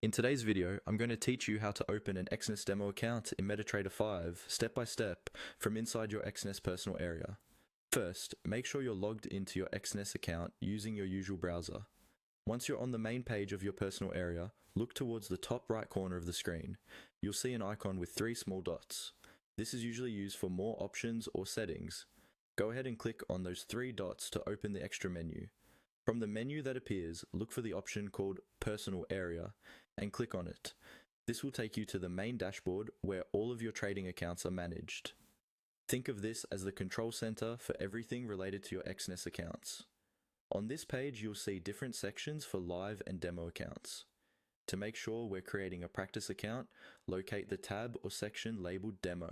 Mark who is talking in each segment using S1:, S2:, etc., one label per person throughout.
S1: In today's video, I'm going to teach you how to open an Exness demo account in Metatrader 5 step by step from inside your Exness personal area. First, make sure you're logged into your Exness account using your usual browser. Once you're on the main page of your personal area, look towards the top right corner of the screen. You'll see an icon with 3 small dots. This is usually used for more options or settings. Go ahead and click on those 3 dots to open the extra menu. From the menu that appears, look for the option called Personal Area and click on it. This will take you to the main dashboard where all of your trading accounts are managed. Think of this as the control center for everything related to your Exness accounts. On this page, you'll see different sections for live and demo accounts. To make sure we're creating a practice account, locate the tab or section labeled Demo.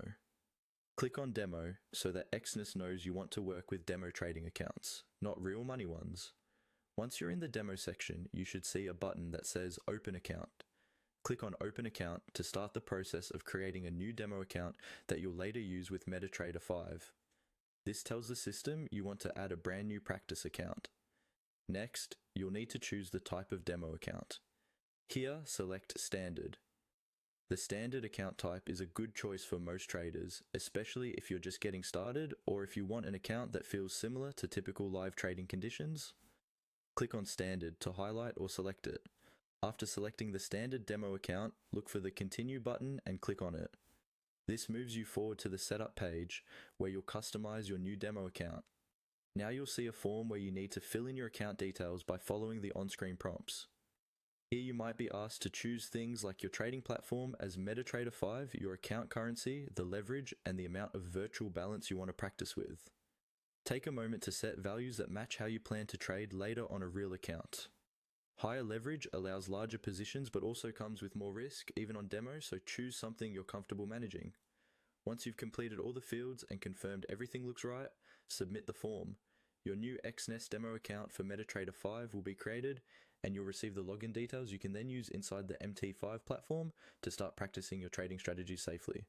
S1: Click on Demo so that Exness knows you want to work with demo trading accounts, not real money ones. Once you're in the demo section, you should see a button that says Open Account. Click on Open Account to start the process of creating a new demo account that you'll later use with Metatrader 5. This tells the system you want to add a brand new practice account. Next, you'll need to choose the type of demo account. Here, select Standard. The standard account type is a good choice for most traders, especially if you're just getting started or if you want an account that feels similar to typical live trading conditions. Click on Standard to highlight or select it. After selecting the standard demo account, look for the Continue button and click on it. This moves you forward to the setup page where you'll customize your new demo account. Now you'll see a form where you need to fill in your account details by following the on-screen prompts. Here you might be asked to choose things like your trading platform as Metatrader 5, your account currency, the leverage, and the amount of virtual balance you want to practice with. Take a moment to set values that match how you plan to trade later on a real account. Higher leverage allows larger positions but also comes with more risk, even on demo, so choose something you're comfortable managing. Once you've completed all the fields and confirmed everything looks right, submit the form. Your new Exness demo account for Metatrader 5 will be created, and you'll receive the login details you can then use inside the MT5 platform to start practicing your trading strategy safely.